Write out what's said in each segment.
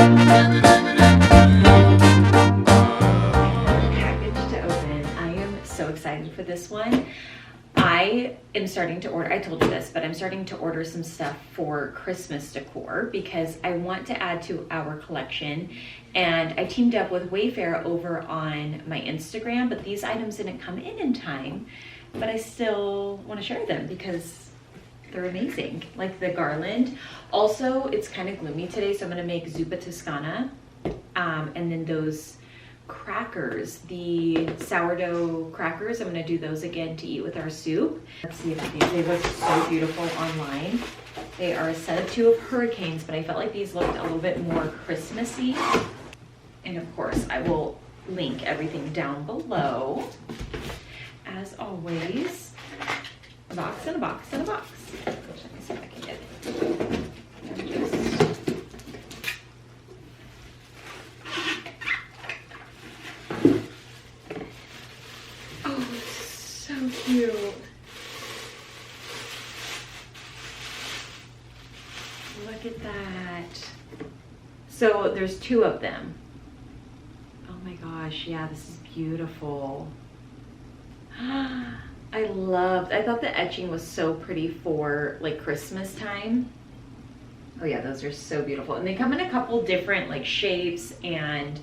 Package to open. I am so excited for this one. I am starting to order, I told you this, but I'm starting to order some stuff for Christmas decor because I want to add to our collection. And I teamed up with Wayfair over on my Instagram, but these items didn't come in time. But I still want to share them because they're amazing. Like the garland. Also, it's kind of gloomy today, so I'm going to make zuppa Toscana. And then those crackers, the sourdough crackers, I'm going to do those again to eat with our soup. Let's see if they look so beautiful online. They are a set of 2 of hurricanes, but I felt like these looked a little bit more Christmassy. And of course, I will link everything down below. As always, a box and a box and a box. Let me see if I can get it. Oh, it's so cute. Look at that. So there's 2 of them. Oh my gosh, yeah, this is beautiful. I thought the etching was so pretty for like Christmas time. Oh yeah, those are so beautiful. And they come in a couple different like shapes and,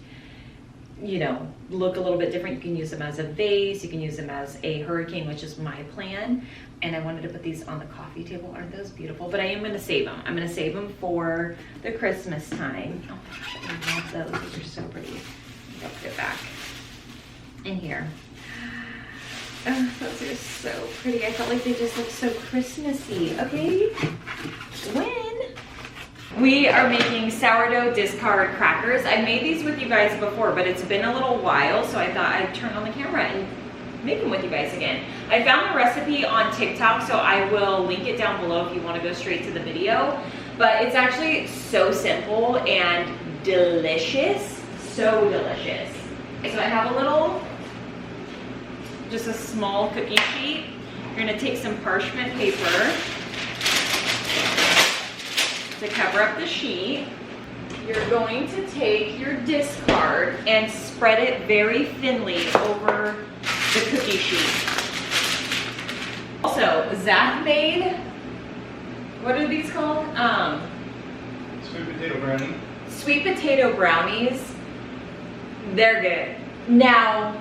you know, look a little bit different. You can use them as a vase, you can use them as a hurricane, which is my plan. And I wanted to put these on the coffee table. Aren't those beautiful? But I am gonna save them. I'm gonna save them for the Christmas time. Oh my gosh, I love those. Those are so pretty. I'll put it back in here. Oh, those are so pretty. I felt like they just look so Christmassy. Okay, we are making sourdough discard crackers. I made these with you guys before, but it's been a little while, so I thought I'd turn on the camera and make them with you guys again. I found the recipe on TikTok, so I will link it down below if you want to go straight to the video. But it's actually so simple and delicious. So delicious. So I have a little, just a small cookie sheet. You're gonna take some parchment paper to cover up the sheet. You're going to take your discard and spread it very thinly over the cookie sheet. Also, Zach made, what are these called? Sweet potato brownie. Sweet potato brownies. They're good. Now,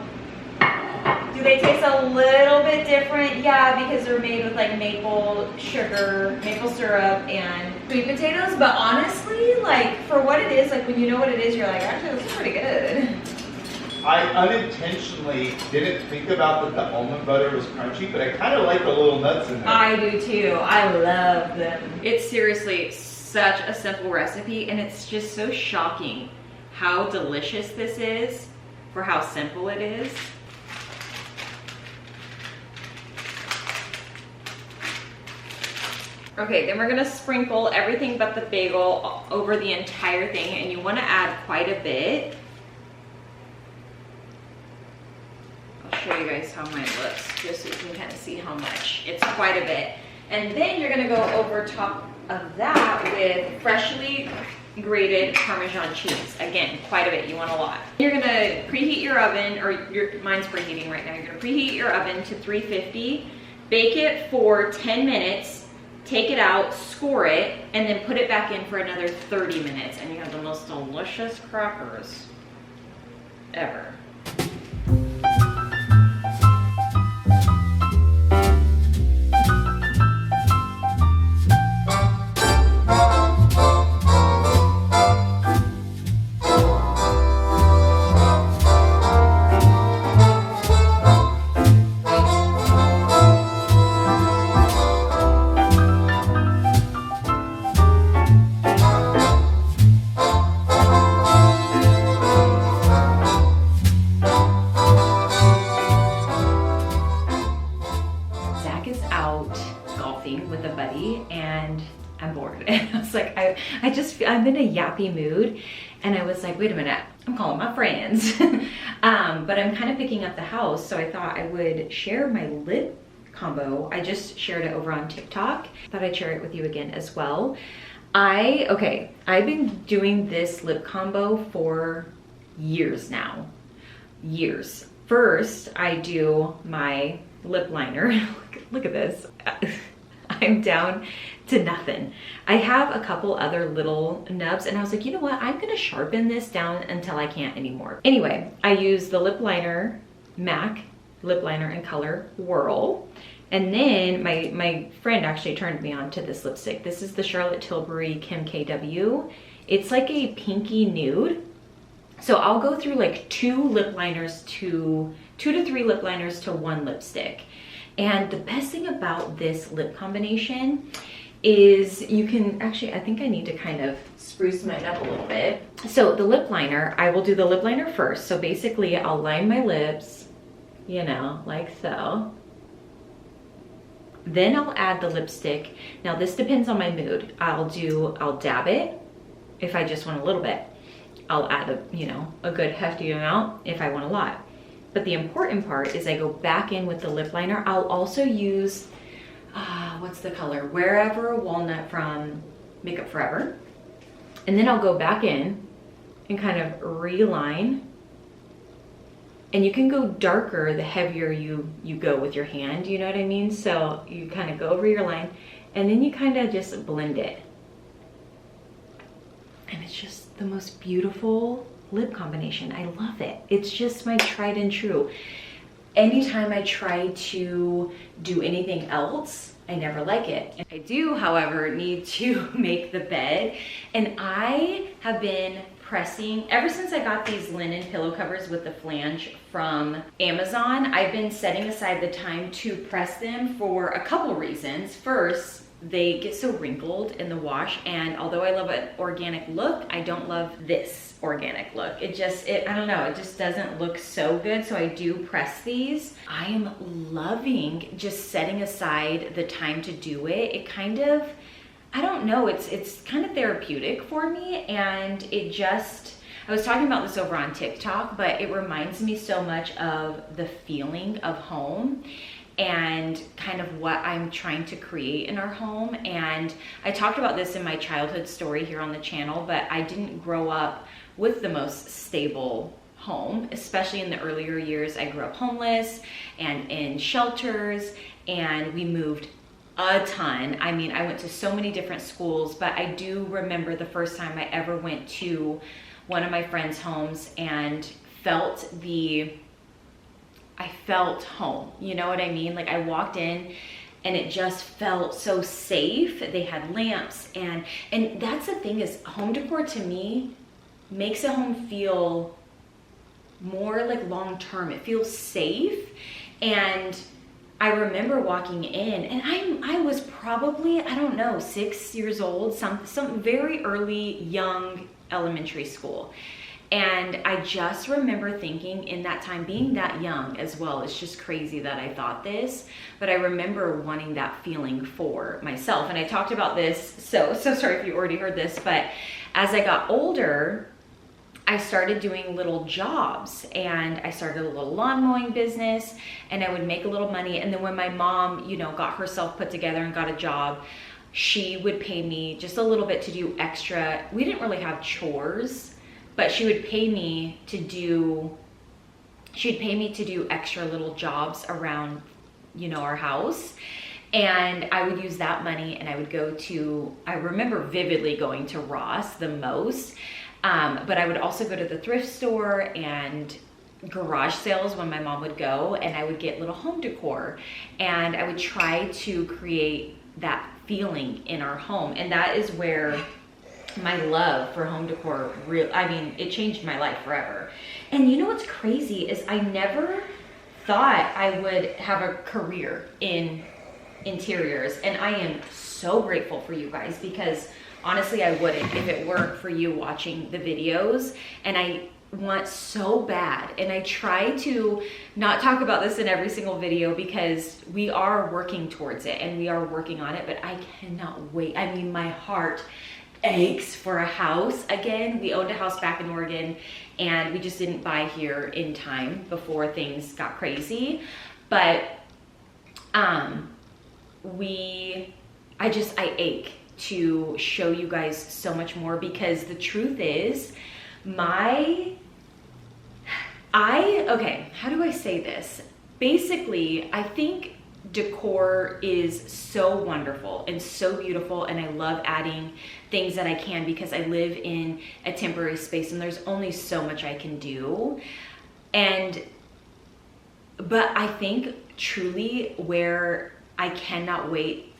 do they taste a little bit different? Yeah, because they're made with like maple sugar, maple syrup, and sweet potatoes. But honestly, like for what it is, like when you know what it is, you're like, actually, this is pretty good. I unintentionally didn't think about that the almond butter was crunchy, but I kind of like the little nuts in there. I do too. I love them. It's seriously such a simple recipe, and it's just so shocking how delicious this is for how simple it is. Okay, then we're gonna sprinkle everything but the bagel over the entire thing, and you wanna add quite a bit. I'll show you guys how mine looks, just so you can kind of see how much. It's quite a bit. And then you're gonna go over top of that with freshly grated Parmesan cheese. Again, quite a bit, you want a lot. You're gonna preheat your oven, or mine's preheating right now. You're gonna preheat your oven to 350, bake it for 10 minutes, take it out, score it, and then put it back in for another 30 minutes, and you have the most delicious crackers ever. With a buddy and I'm bored, and I was like, I'm in a yappy mood, and I was like, wait a minute, I'm calling my friends. But I'm kind of picking up the house, so I thought I would share my lid combo. I just shared it over on TikTok. Thought I'd share it with you again as well. I've been doing this lip combo for years now. Years. First, I do my lip liner. Look at this. I'm down to nothing. I have a couple other little nubs and I was like, you know what? I'm gonna sharpen this down until I can't anymore. Anyway, I use the lip liner, MAC lip liner in color Whirl. And then my friend actually turned me on to this lipstick. This is the Charlotte Tilbury Kim KW. It's like a pinky nude. So I'll go through like two to three lip liners to one lipstick. And the best thing about this lip combination is you can actually, I think I need to kind of spruce mine up a little bit. So the lip liner, I will do the lip liner first. So basically I'll line my lips, you know, like so. Then I'll add the lipstick. Now this depends on my mood. I'll dab it if I just want a little bit. I'll add a good hefty amount if I want a lot. But the important part is I go back in with the lip liner. I'll also use, what's the color? Wherever Walnut from Makeup Forever. And then I'll go back in and kind of reline. And you can go darker the heavier you go with your hand, you know what I mean? So you kind of go over your line and then you kind of just blend it. And it's just the most beautiful lip combination. I love it. It's just my tried and true. Anytime I try to do anything else, I never like it. I do, however, need to make the bed. And I have been pressing, ever since I got these linen pillow covers with the flange from Amazon, I've been setting aside the time to press them for a couple reasons. First, they get so wrinkled in the wash, and although I love an organic look, I don't love this organic look. I don't know, it just doesn't look so good, so I do press these. I am loving just setting aside the time to do it. It kind of, I don't know, it's kind of therapeutic for me, and I was talking about this over on TikTok, but it reminds me so much of the feeling of home and kind of what I'm trying to create in our home. And I talked about this in my childhood story here on the channel, but I didn't grow up with the most stable home, especially in the earlier years. I grew up homeless and in shelters, and we moved a ton. I mean, I went to so many different schools, but I do remember the first time I ever went to one of my friends' homes and I felt home, you know what I mean? Like I walked in and it just felt so safe. They had lamps and that's the thing, is home decor to me makes a home feel more like long-term. It feels safe. And I remember walking in and I was probably, I don't know, 6 years old, some very early young elementary school. And I just remember thinking in that time, being that young as well, it's just crazy that I thought this, but I remember wanting that feeling for myself. And I talked about this, so sorry if you already heard this, but as I got older, I started doing little jobs, and I started a little lawn mowing business, and I would make a little money. And then when my mom, got herself put together and got a job, she would pay me just a little bit to do extra. We didn't really have chores, but she would pay me to do extra little jobs around, our house. And I would use that money and I would I remember vividly going to Ross the most, but I would also go to the thrift store and garage sales when my mom would go, and I would get little home decor, and I would try to create that feeling in our home. And that is where my love for home decor it changed my life forever. And you know what's crazy is I never thought I would have a career in interiors, and I am so grateful for you guys, because honestly I wouldn't if it weren't for you watching the videos. And I want so bad, and I try to not talk about this in every single video because we are working towards it and we are working on it, but I cannot wait. I mean, my heart aches for a house again. We owned a house back in Oregon and we just didn't buy here in time before things got crazy. But I ache to show you guys so much more, because the truth is, okay, how do I say this? Basically, I think decor is so wonderful and so beautiful, and I love adding things that I can because I live in a temporary space and there's only so much I can do. But I think truly where I cannot wait,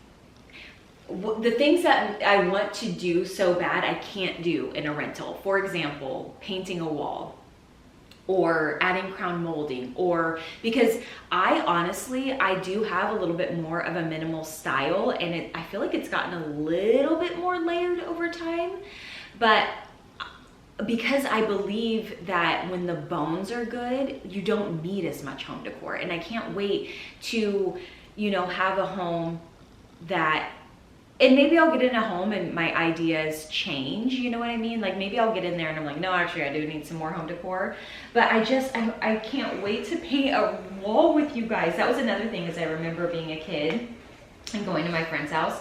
the things that I want to do so bad I can't do in a rental. For example, painting a wall, or adding crown molding, or because I do have a little bit more of a minimal style, and I feel like it's gotten a little bit more layered over time, but because I believe that when the bones are good, you don't need as much home decor. And I can't wait to, have a home that, and maybe I'll get in a home and my ideas change, you know what I mean? Like maybe I'll get in there and I'm like, no, actually I do need some more home decor. But I can't wait to paint a wall with you guys. That was another thing, is I remember being a kid and going to my friend's house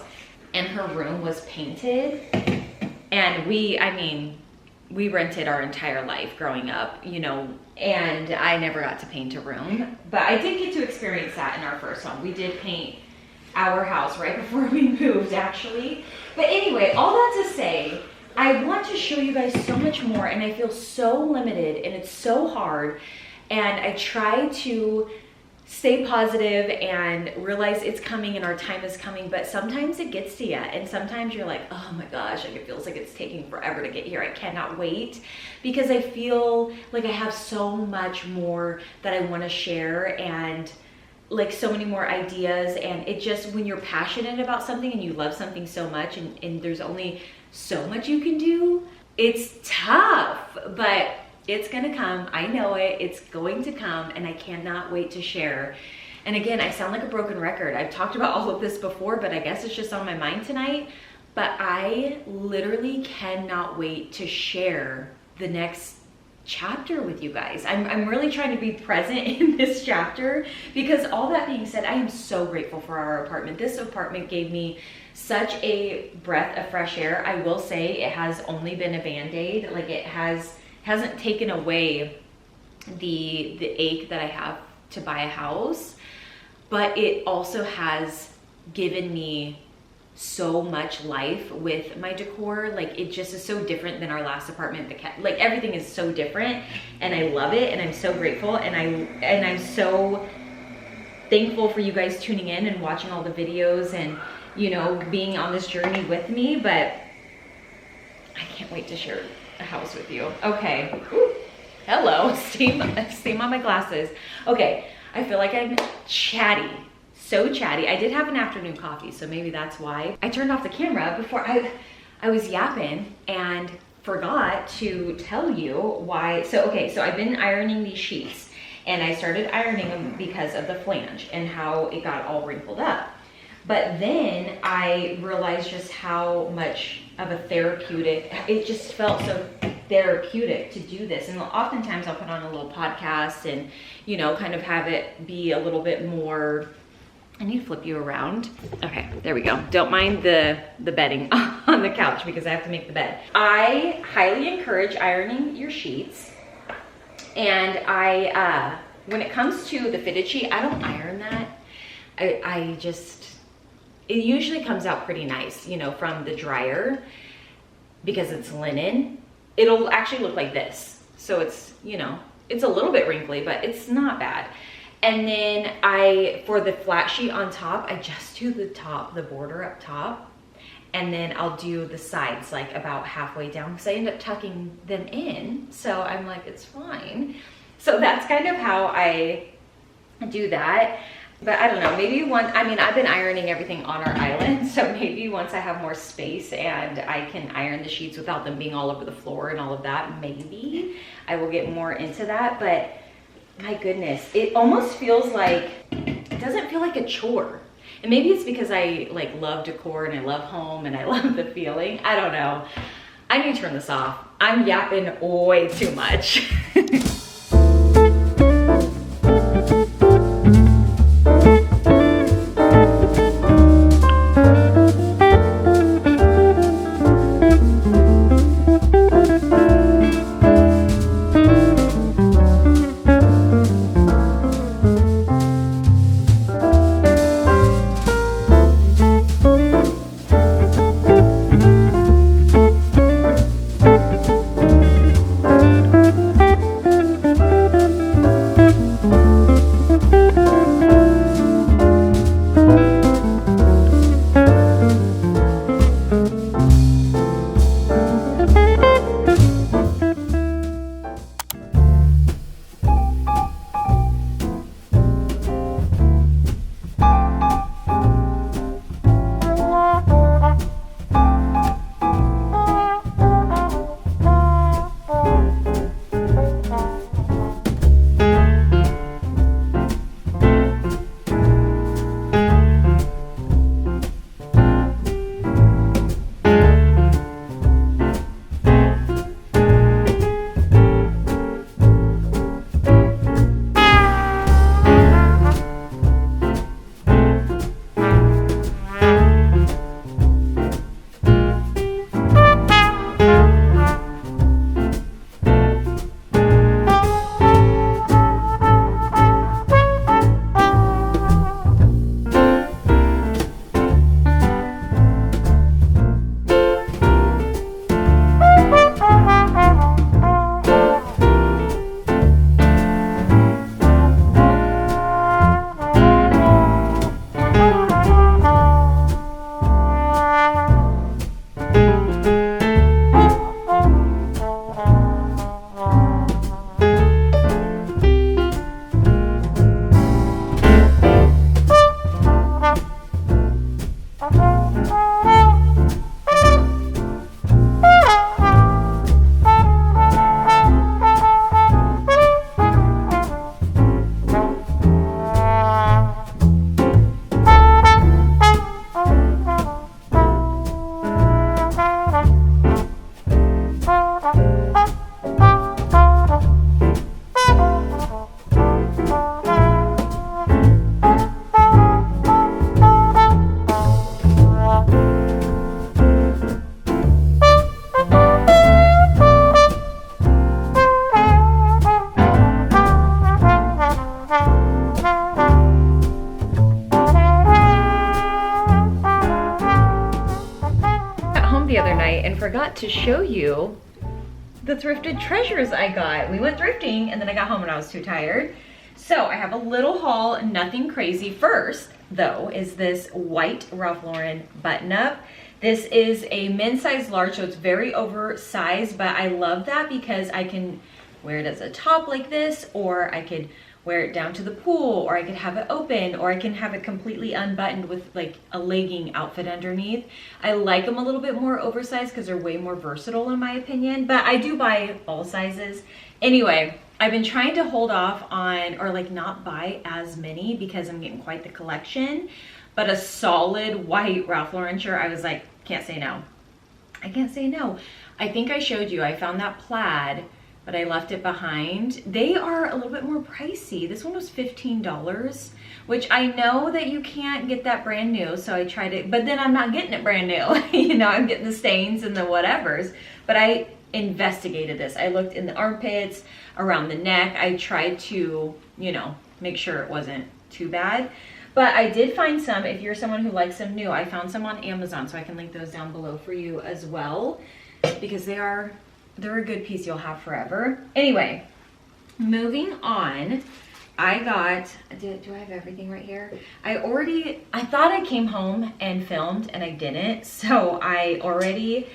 and her room was painted. And we rented our entire life growing up, and I never got to paint a room. But I did get to experience that in our first home. We did paint our house right before we moved, actually. But anyway, all that to say, I want to show you guys so much more, and I feel so limited and it's so hard, and I try to stay positive and realize it's coming and our time is coming, but sometimes it gets to you, and sometimes you're like, oh my gosh, like it feels like it's taking forever to get here. I cannot wait, because I feel like I have so much more that I want to share, and like so many more ideas. And it just, when you're passionate about something and you love something so much, and there's only so much you can do, it's tough, but it's gonna come. I know it. It's going to come, and I cannot wait to share. And again, I sound like a broken record. I've talked about all of this before, but I guess it's just on my mind tonight. But I literally cannot wait to share the next chapter with you guys. I'm really trying to be present in this chapter, because all that being said, I am so grateful for our apartment. This apartment gave me such a breath of fresh air. I will say it has only been a band-aid. Like it hasn't taken away the ache that I have to buy a house, but it also has given me so much life with my decor. Like it just is so different than our last apartment. Like everything is so different, and I love it, and I'm so grateful, and I'm so thankful for you guys tuning in and watching all the videos and being on this journey with me. But I can't wait to share a house with you. Okay. Ooh. Hello. Steam on my glasses. Okay. I feel like I'm chatty. So chatty. I did have an afternoon coffee, so maybe that's why. I turned off the camera before I was yapping and forgot to tell you why. So I've been ironing these sheets, and I started ironing them because of the flange and how it got all wrinkled up. But then I realized just how much of a therapeutic, it just felt so therapeutic to do this. And oftentimes I'll put on a little podcast and, kind of have it be a little bit more, I need to flip you around. Okay, there we go. Don't mind the bedding on the couch, because I have to make the bed. I highly encourage ironing your sheets. And when it comes to the fitted sheet, I don't iron that. It usually comes out pretty nice, from the dryer, because it's linen. It'll actually look like this. So it's, it's a little bit wrinkly, but it's not bad. And then for the flat sheet on top, I just do the border up top, and then I'll do the sides like about halfway down, because I end up tucking them in. So I'm like, it's fine. So that's kind of how I do that. But I don't know, maybe I've been ironing everything on our island, so maybe once I have more space and I can iron the sheets without them being all over the floor and all of that, maybe I will get more into that. But my goodness, it almost feels like, it doesn't feel like a chore. And maybe it's because I love decor and I love home and I love the feeling. I don't know. I need to turn this off. I'm yapping way too much. to show you the thrifted treasures I got. We went thrifting and then I got home and I was too tired. So I have a little haul, nothing crazy. First, though, is this white Ralph Lauren button-up. This is a men's size large, so it's very oversized, but I love that because I can wear it as a top like this, or I could wear it down to the pool, or I could have it open, or I can have it completely unbuttoned with like a legging outfit underneath. I like them a little bit more oversized because they're way more versatile in my opinion, but I do buy all sizes. Anyway, I've been trying to hold off on, or like not buy as many because I'm getting quite the collection, but a solid white Ralph Lauren shirt, I was like, can't say no. I can't say no. I think I showed you, I found that plaid, but I left it behind. They are a little bit more pricey. This one was $15, which I know that you can't get that brand new, so I tried it, but then I'm not getting it brand new. You know, I'm getting the stains and the whatevers, but I investigated this. I looked in the armpits, around the neck. I tried to, you know, make sure it wasn't too bad. But I did find some, if you're someone who likes them new, I found some on Amazon, so I can link those down below for you as well, because they're a good piece you'll have forever. Anyway, moving on, I got, do I have everything right here? I thought I came home and filmed and I didn't, so I already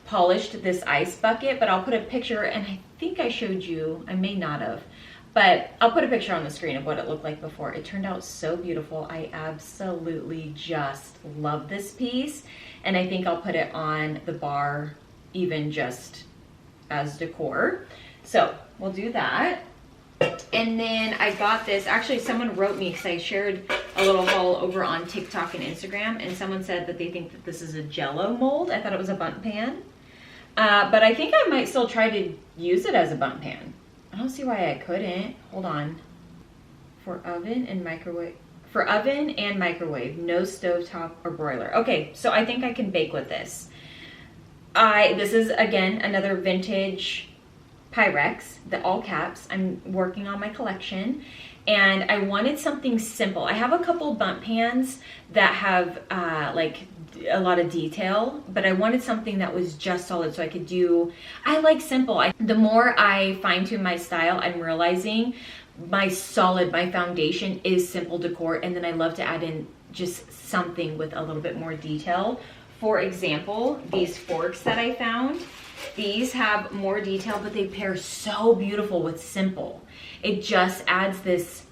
polished this ice bucket, but I'll put a picture, and I think I showed you, I may not have, but I'll put a picture on the screen of what it looked like before. It turned out so beautiful. I absolutely just love this piece, and I think I'll put it on the bar even just as decor. So we'll do that. And then I got this, actually someone wrote me because I shared a little haul over on TikTok and Instagram, and someone said that they think that this is a Jello mold. I thought it was a bundt pan. But I think I might still try to use it as a bundt pan. I don't see why I couldn't. Hold on. For oven and microwave, no stovetop or broiler. Okay, so I think I can bake with this. This is again another vintage Pyrex, the all caps. I'm working on my collection, and I wanted something simple. I have a couple bundt pans that have like a lot of detail, but I wanted something that was just solid so I could do, I like simple. The more I fine tune my style, I'm realizing my foundation is simple decor, and then I love to add in just something with a little bit more detail. For example, these forks that I found, these have more detail, but they pair so beautiful with simple. It just adds this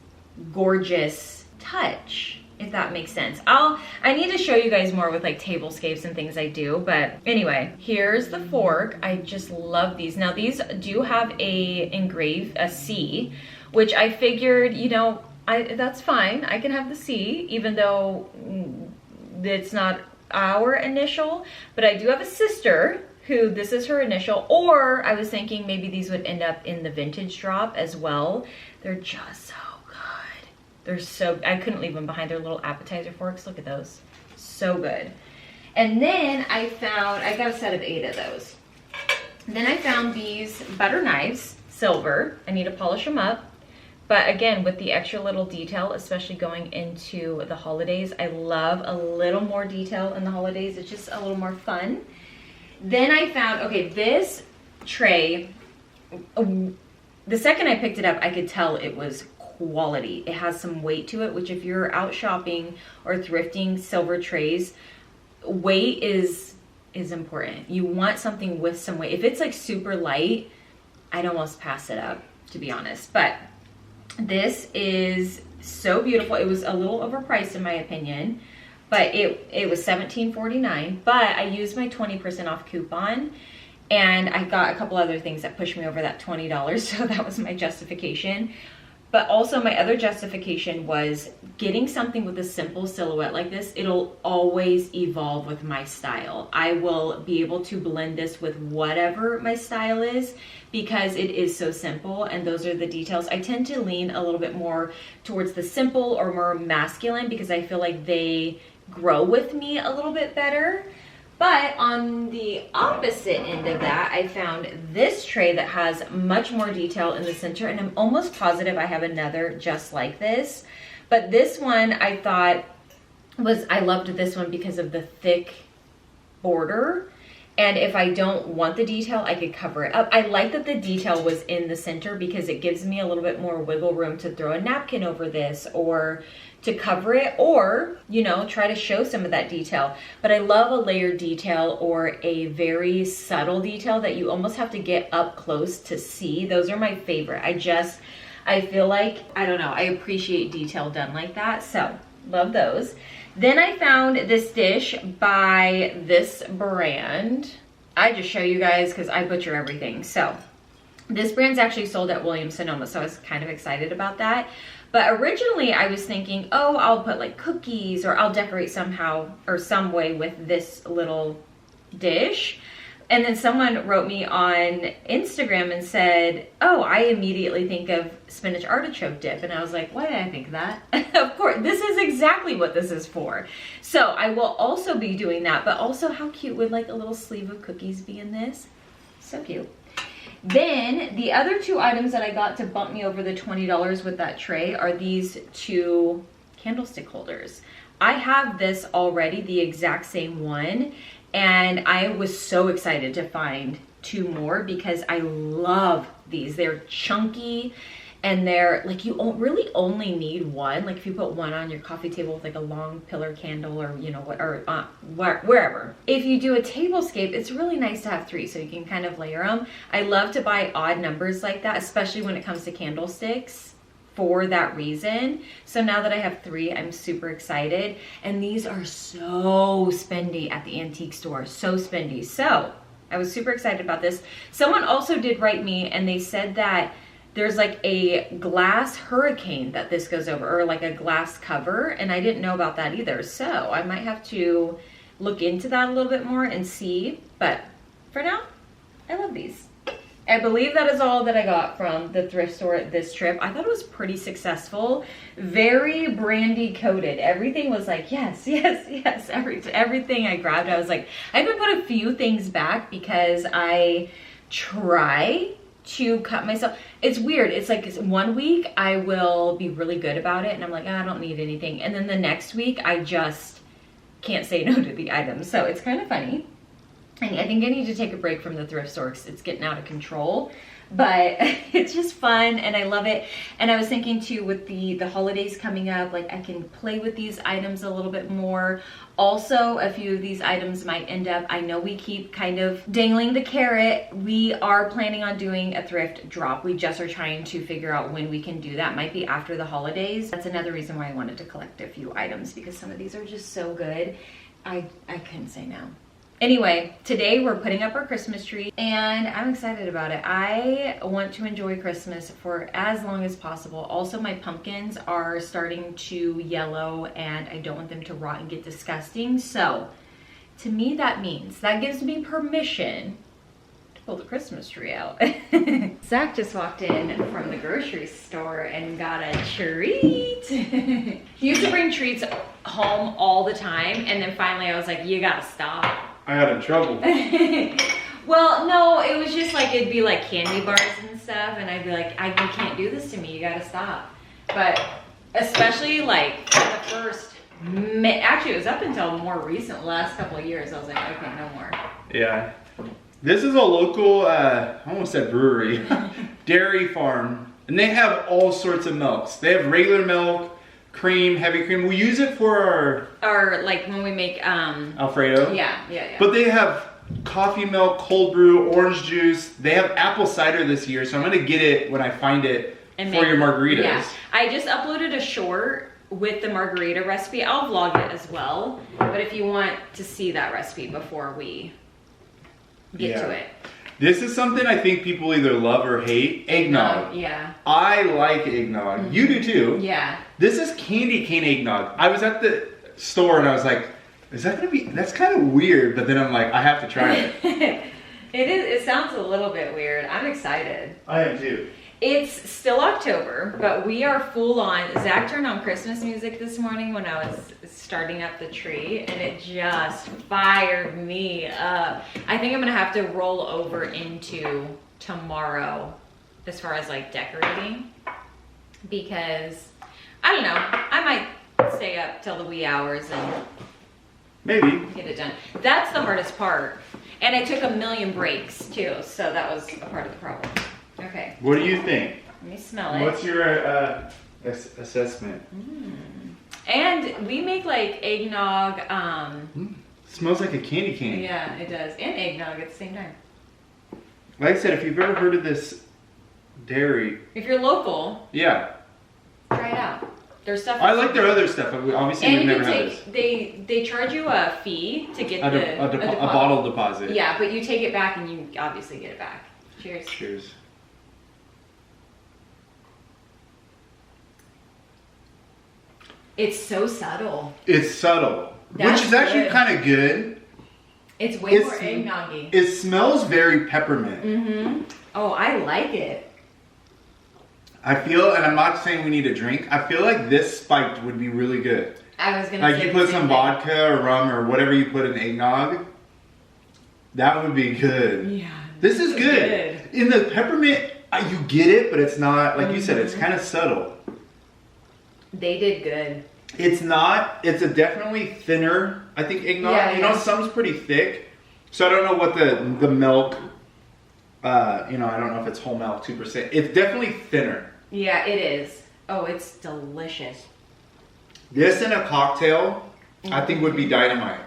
gorgeous touch, if that makes sense. I need to show you guys more with like tablescapes and things I do, but anyway, here's the fork. I just love these. Now these do have a C, which I figured, you know, that's fine. I can have the C, even though it's not our initial, but I do have a sister who this is her initial, or I was thinking maybe these would end up in the vintage drop as well. They're just so good. They're so, I couldn't leave them behind. Their little appetizer forks. Look at those. So good. And then I got a set of 8 of those. Then I found these butter knives, silver. I need to polish them up. But again, with the extra little detail, especially going into the holidays, I love a little more detail in the holidays. It's just a little more fun. Then I found, okay, this tray, the second I picked it up, I could tell it was quality. It has some weight to it, which if you're out shopping or thrifting silver trays, weight is important. You want something with some weight. If it's like super light, I'd almost pass it up, to be honest. But this is so beautiful. It was a little overpriced in my opinion, but it was $17.49, but I used my 20% off coupon, and I got a couple other things that pushed me over that $20, so that was my justification. But also my other justification was getting something with a simple silhouette like this. It'll always evolve with my style. I will be able to blend this with whatever my style is because it is so simple, and those are the details. I tend to lean a little bit more towards the simple or more masculine because I feel like they grow with me a little bit better. But on the opposite end of that, I found this tray that has much more detail in the center, and I'm almost positive I have another just like this. But this one I thought I loved this one because of the thick border, And if I don't want the detail, I could cover it up. I like that the detail was in the center because it gives me a little bit more wiggle room to throw a napkin over this or to cover it, or, you know, try to show some of that detail. But I love a layered detail or a very subtle detail that you almost have to get up close to see. Those are my favorite. I feel like, I don't know, I appreciate detail done like that. So love those. Then I found this dish by this brand. I just show you guys because I butcher everything. So this brand's actually sold at Williams-Sonoma, so I was kind of excited about that. But originally I was thinking, oh, I'll put like cookies or I'll decorate somehow or some way with this little dish. And then someone wrote me on Instagram and said, oh, I immediately think of spinach artichoke dip. And I was like, why did I think of that? Of course, this is exactly what this is for. So I will also be doing that, but also how cute would like a little sleeve of cookies be in this? So cute. Then the other two items that I got to bump me over the $20 with that tray are these two candlestick holders. I have this already, the exact same one. And I was so excited to find two more because I love these. They're chunky and they're like, you really only need one. Like if you put one on your coffee table with like a long pillar candle or, you know, wherever. If you do a tablescape, it's really nice to have three so you can kind of layer them. I love to buy odd numbers like that, especially when it comes to candlesticks. For that reason. So now that I have three, I'm super excited. And these are so spendy at the antique store, so spendy. So I was super excited about this. Someone also did write me and they said that there's like a glass hurricane that this goes over, or like a glass cover. And I didn't know about that either. So I might have to look into that a little bit more and see. But for now, I love these. I believe that is all that I got from the thrift store this trip. I thought it was pretty successful. Very brandy coated. Everything was like, yes, yes, yes. Everything I grabbed, I was like, I even put a few things back because I try to cut myself. It's weird. It's like 1 week I will be really good about it and I'm like, oh, I don't need anything. And then the next week I just can't say no to the items. So it's kind of funny. And I think I need to take a break from the thrift store because it's getting out of control. But it's just fun and I love it. And I was thinking too, with the holidays coming up, like I can play with these items a little bit more. Also, a few of these items might end up, I know we keep kind of dangling the carrot. We are planning on doing a thrift drop. We just are trying to figure out when we can do that. Might be after the holidays. That's another reason why I wanted to collect a few items because some of these are just so good. I couldn't say no. Anyway, today we're putting up our Christmas tree and I'm excited about it. I want to enjoy Christmas for as long as possible. Also, my pumpkins are starting to yellow and I don't want them to rot and get disgusting. So to me, that gives me permission to pull the Christmas tree out. Zach just walked in from the grocery store and got a treat. He used to bring treats home all the time and then finally I was like, you gotta stop. I got in trouble. Well, no, it was just like, it'd be like candy bars and stuff, and I'd be like, you can't do this to me, you gotta stop. But especially like for the first, actually it was up until more recent, last couple of years, I was like, okay, no more. Yeah. This is a local, I almost said brewery, dairy farm, and they have all sorts of milks. They have regular milk, cream, heavy cream. We use it for our like when we make Alfredo. Yeah. But they have coffee milk, cold brew, orange juice. They have apple cider this year, so I'm gonna get it when I find it for your margaritas. Yeah, I just uploaded a short with the margarita recipe. I'll vlog it as well. But if you want to see that recipe before we get to it. This is something I think people either love or hate. Eggnog. Yeah. I like eggnog. Mm-hmm. You do too. Yeah. This is Candy Cane EggNog. I was at the store and I was like, is that gonna be, that's kind of weird, but then I'm like, I have to try it. It sounds a little bit weird. I'm excited. I am too. It's still October, but we are full on. Zach turned on Christmas music this morning when I was starting up the tree, and it just fired me up. I think I'm gonna have to roll over into tomorrow as far as like decorating, because I don't know, I might stay up till the wee hours and maybe get it done. That's the hardest part. And I took a million breaks too, so that was a part of the problem. Okay. What do you think? Let me smell it. What's your assessment? And we make like eggnog. Smells like a candy cane. Yeah, it does. And eggnog at the same time. Like I said, if you've ever heard of this dairy. If you're local, yeah. Try it out. Their stuff. I like their other stuff. Obviously, and we've you never can had take, this. they charge you a fee to get A bottle deposit. Yeah, but you take it back and you obviously get it back. Cheers. Cheers. It's so subtle. It's subtle, That's which is actually good. kind of good. It's way more eggnoggy. It smells very peppermint. Mm-hmm. Oh, I like it. I feel, and I'm not saying we need a drink, I feel like this spiked would be really good. I was gonna like say you put the some same vodka or rum or whatever you put in eggnog. That would be good. thing. Yeah. This is good. In the peppermint, you get it, but it's not, like you said, it's kind of subtle. They did good. It's not, it's a definitely thinner, I think, eggnog. Yeah, you know, some's pretty thick. So I don't know what the milk, I don't know if it's whole milk, 2%. It's definitely thinner. Yeah, it is. Oh, it's delicious. This in a cocktail, I think would be dynamite.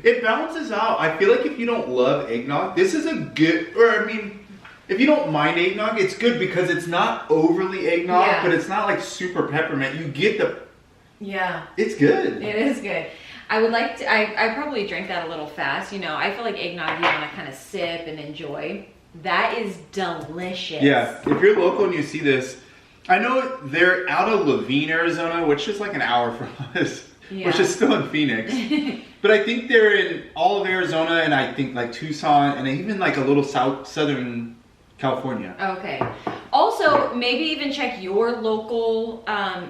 It balances out. I feel like if you don't love eggnog, this is a good, if you don't mind eggnog, it's good because it's not overly eggnog, but it's not like super peppermint. You get the... Yeah. It's good. It is good. I would like to, I probably drink that a little fast. You know, I feel like eggnog you want to kind of sip and enjoy. That is delicious. Yeah, if you're local and you see this, I know they're out of Levine, Arizona, which is like an hour from us, which is still in Phoenix. But I think they're in all of Arizona and I think like Tucson and even like a little southern California. Okay. Also, maybe even check your local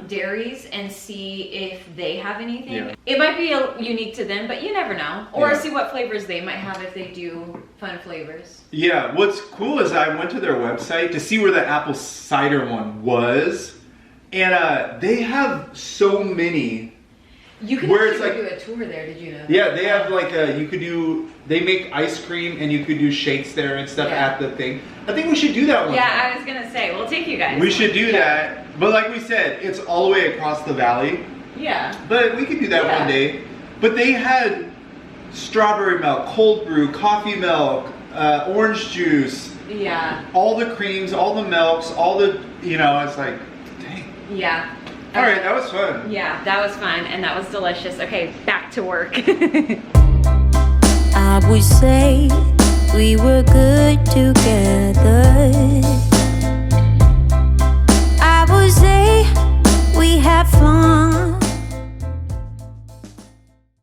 dairies and see if they have anything. Yeah. It might be unique to them, but you never know. Or see what flavors they might have if they do fun flavors. Yeah, what's cool is I went to their website to see where the apple cider one was. And they have so many. You can where actually it's do like, a tour there, did you know that? Yeah, they have like they make ice cream and you could do shakes there and stuff at the thing. I think we should do that one time. Yeah, I was gonna say, we'll take you guys. We should do that. But like we said, it's all the way across the valley. Yeah. But we could do that one day. But they had strawberry milk, cold brew, coffee milk, orange juice. Yeah. All the creams, all the milks, all the, it's like, dang. Yeah. All right, that was fun. Yeah, that was fun and that was delicious. Okay, back to work. I would say we were good together. I would say we had fun.